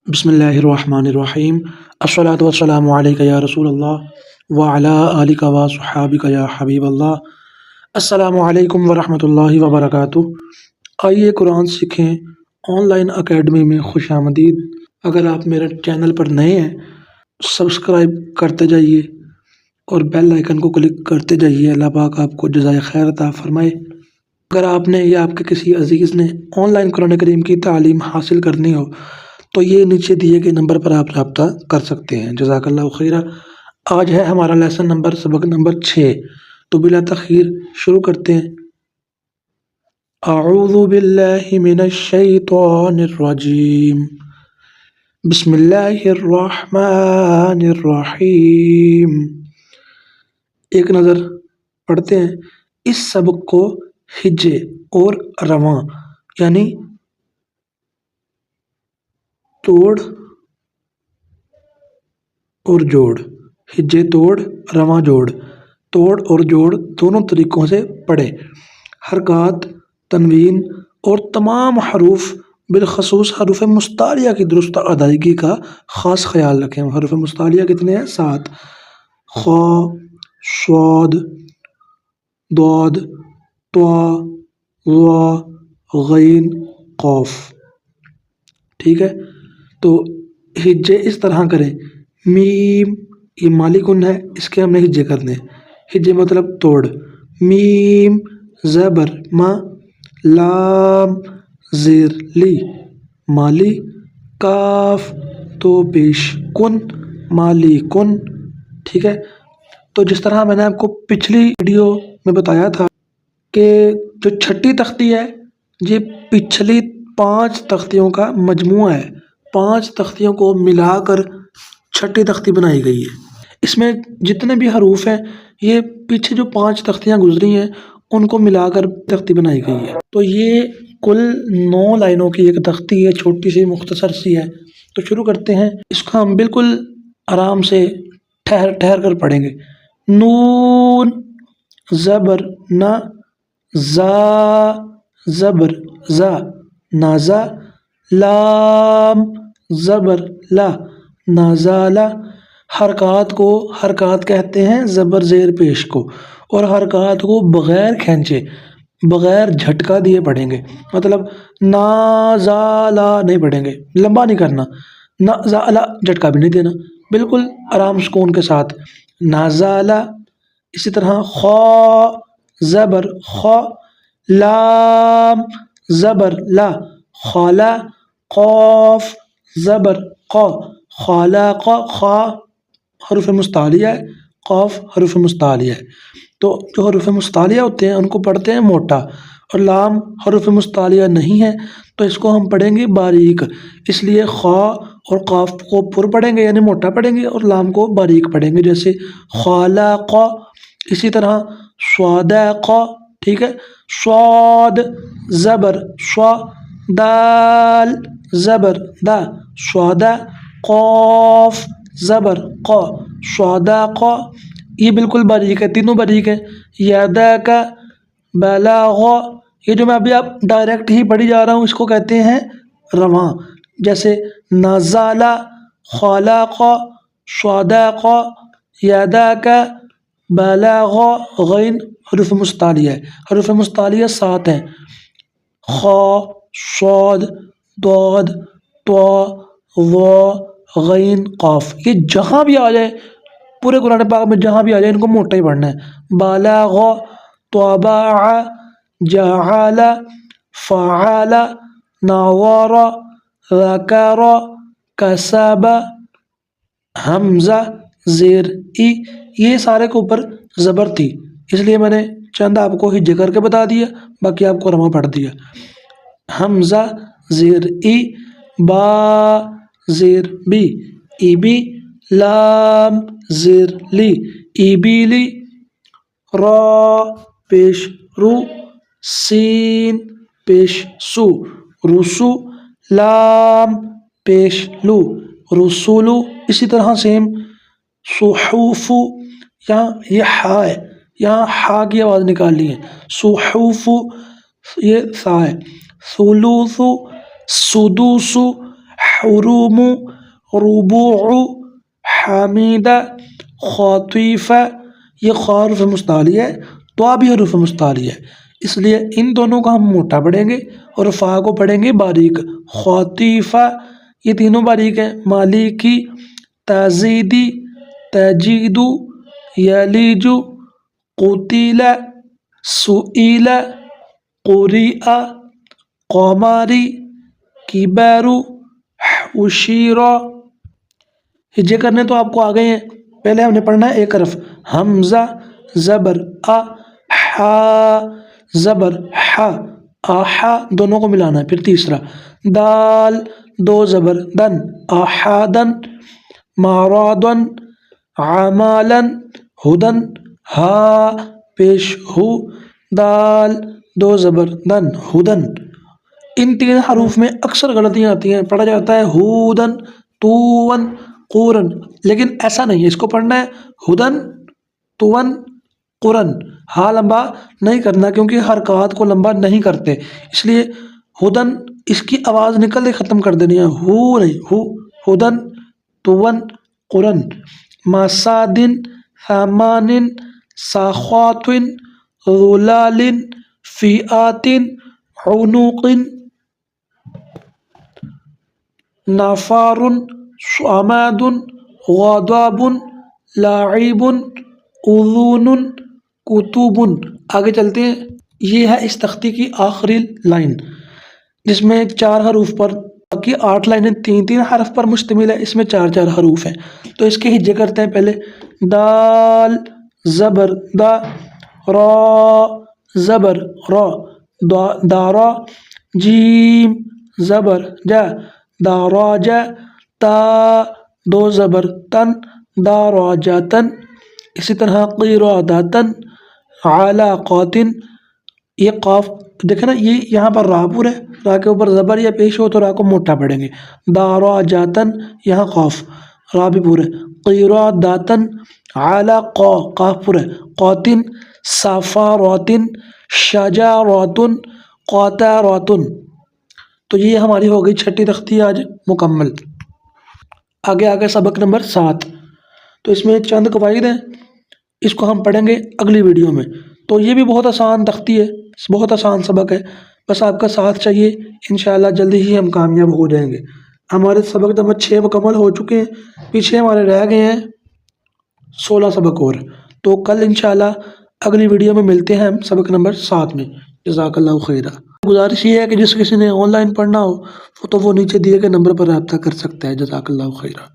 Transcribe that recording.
بسم اللہ الرحمن الرحیم الصلاۃ والسلام علیک یا رسول اللہ وعلی آلک و صحابک یا حبیب اللہ۔ السلام علیکم ورحمۃ اللہ وبرکاتہ۔ آئیے قرآن سیکھیں آن لائن اکیڈمی میں خوش آمدید۔ اگر آپ میرے چینل پر نئے ہیں سبسکرائب کرتے جائیے اور بیل آئیکن کو کلک کرتے جائیے۔ اللہ پاک آپ کو جزائے خیر عطا فرمائے۔ اگر آپ نے یا آپ کے کسی عزیز نے آن لائن قرآن کریم کی تعلیم حاصل کرنی ہو تو یہ نیچے دیے گئے نمبر پر آپ رابطہ کر سکتے ہیں۔ جزاک اللہ خیرہ۔ آج ہے ہمارا سبق نمبر 6، تو بلا تاخیر شروع کرتے ہیں۔ اعوذ باللہ من الشیطان الرجیم، بسم اللہ الرحمن الرحیم۔ ایک نظر پڑھتے ہیں اس سبق کو ہجے اور رواں یعنی توڑ اور جوڑ، ہجے توڑ رواں جوڑ، توڑ اور جوڑ دونوں طریقوں سے پڑھے۔ حرکات، تنوین اور تمام حروف بالخصوص حروف مستعلیہ کی درست ادائیگی کا خاص خیال رکھیں۔ حروف مستعلیہ کتنے ہیں؟ 7: خ، صاد، ضاد، طا، ظا، غین، قاف۔ ٹھیک ہے، تو ہجے اس طرح کریں۔ میم، یہ مالی کن ہے، اس کے ہم نے ہجے کرنے ہیں۔ ہجے مطلب توڑ۔ میم زبر ما، لام زیر لی مالی، کاف تو پیش کن مالی کن۔ ٹھیک ہے، تو جس طرح میں نے آپ کو پچھلی ویڈیو میں بتایا تھا کہ جو چھٹی تختی ہے یہ پچھلی 5 تختیوں کا مجموعہ ہے۔ 5 تختیوں کو ملا کر چھٹی تختی بنائی گئی ہے۔ اس میں جتنے بھی حروف ہیں یہ پیچھے جو 5 تختیاں گزری ہیں ان کو ملا کر تختی بنائی گئی ہے۔ تو یہ کل 9 لائنوں کی ایک تختی ہے، چھوٹی سی مختصر سی ہے۔ تو شروع کرتے ہیں، اس کو ہم بالکل آرام سے ٹھہر کر پڑھیں گے۔ نون زبر نا، زا زبر زا نازا، لام زبر لا نازالا۔ حرکات کو حرکات کہتے ہیں زبر زیر پیش کو، اور حرکات کو بغیر کھینچے بغیر جھٹکا دیے پڑھیں گے۔ مطلب نازالا نہیں پڑھیں گے، لمبا نہیں کرنا، نازالا جھٹکا بھی نہیں دینا، بالکل آرام سکون کے ساتھ نازالا۔ اسی طرح خا زبر خا، لام زبر لا خالا، قاف زبر قا خالاقا۔ خا حروف مستعلیہ ہے، قاف حروف مستعلیہ ہے۔ تو جو حروف مستعلیہ ہوتے ہیں ان کو پڑھتے ہیں موٹا، اور لام حروف مستعلیہ نہیں ہے تو اس کو ہم پڑھیں گے باریک۔ اس لیے خا اور قاف کو پر پڑھیں گے یعنی موٹا پڑھیں گے، اور لام کو باریک پڑھیں گے جیسے خالاقا۔ اسی طرح صادقا۔ ٹھیک ہے، صاد زبر صا، دال زبر دا صادا، قاف زبر قا صادقا۔ یہ بالکل باریک ہے، تینوں باریک ہیں۔ یادا کا بلاغا، یہ جو میں ابھی آپ ڈائریکٹ ہی پڑھی جا رہا ہوں اس کو کہتے ہیں رواں، جیسے نازالا، خالاقا، صادقا، یادا کا بلاغا۔ غین حروف مستعلیہ ہے، حروف مستعلیہ 7 ہیں: خا، صاد، ضاد، طا، ظا، غین، قاف۔ یہ جہاں بھی آ جائے پورے قرآن پاک میں، جہاں بھی آ جائے ان کو موٹا ہی پڑھنا ہے۔ بالاغا، طبع، جعل، فعل، نور، ذکر، کسب، حمزہ زیر ای۔ یہ سارے کے اوپر زبر تھی، اس لیے میں نے چند آپ کو ہجے کر کے بتا دیا، باقی آپ کو رواں پڑھ دیا۔ حمزہ زیر ای، با زیر بی ای بی، لام زیر لی ای بی لی، را پیش رو، سین پیش سو رسو، لام پیش لو رسولو۔ اسی طرح سیم صحوف، یہاں یہ ہا ہے، یہاں ہا کی آواز نکالنی ہے۔ صحوف یہ سا ہے۔ ثلوث، سدوس، حروم، ربوع، حامدہ، خاطیفہ، یہ خا حرف مستعلی ہے، تو بھی حروف مستعلی ہے، اس لیے ان دونوں کو ہم موٹا پڑھیں گے اور فا کو پڑھیں گے باریک۔ خاطیفہ یہ تینوں باریک ہیں، مالکی، تازیدی، تجید، یلیج، قتیل، سئیل، قریء، قمری، کبر، حشیر۔ ہجے کرنے تو آپ کو آ گئے ہیں، پہلے ہم نے پڑھنا ہے ایک حرف، حمزہ زبر ا، حا زبر ح، آحا دونوں کو ملانا ہے، پھر تیسرا دال دو زبر دن، احادن، مرادن، عمالن، ہدن، ہا پیش ہو، دال دو زبر دن، ہدن۔ ان تین حروف میں اکثر غلطیاں آتی ہیں، پڑھا جاتا ہے ہودن، تون، قورن، لیکن ایسا نہیں ہے، اس کو پڑھنا ہے ہدن، تون، قرن۔ ہا لمبا نہیں کرنا کیونکہ حرکات کو لمبا نہیں کرتے، اس لیے ہدن اس کی آواز نکل کے ختم کر دینی ہے، ہو نہیں، ہو، ہدن، تون، قرن۔ مسادن، ثمان، ساخات، ظلال، فئات، عنق، نفار، صمد، غضب، لاعب، اذون، کتب۔ آگے چلتے ہیں، یہ ہے اس تختی کی آخری لائن جس میں 4 حروف پر، باقی 8 لائنیں 3 حرف پر مشتمل ہے، اس میں 4 حروف ہیں، تو اس کے ہجے کرتے ہیں۔ پہلے دال زبر دا، را زبر را، دارا، جیم زبر جا، داراجا، تا دو زبر تن، داراجاتن۔ اسی طرح قیراداتن، علاقاتن۔ یہ قاف دیکھیں نا، یہ یہاں پر را پور ہے، را کے اوپر زبر یا پیش ہو تو را کو موٹا پڑھیں گے، داراجاتن، یہاں قاف، را بھی پور ہے، قیراداتن، علاقا قاف پور ہے، قاتن، سفاراتن، شجاراتن، قاطراتن۔ تو یہ ہماری ہو گئی 6ٹھی تختی آج مکمل۔ آگے سبق نمبر 7، تو اس میں چند قواعد ہیں، اس کو ہم پڑھیں گے اگلی ویڈیو میں۔ تو یہ بھی بہت آسان تختی ہے، بہت آسان سبق ہے، بس آپ کا ساتھ چاہیے، انشاءاللہ جلدی ہی ہم کامیاب ہو جائیں گے۔ ہمارے سبق نمبر 6 مکمل ہو چکے ہیں، پیچھے ہمارے رہ گئے ہیں 16 سبق اور، تو کل انشاءاللہ اگلی ویڈیو میں ملتے ہیں ہم سبق نمبر 7 میں۔ جزاک اللہ خیرہ۔ گزارش یہ ہے کہ جس کسی نے آن لائن پڑھنا ہو تو وہ نیچے دیے گئے نمبر پر رابطہ کر سکتا ہے۔ جزاک اللہ خیرہ۔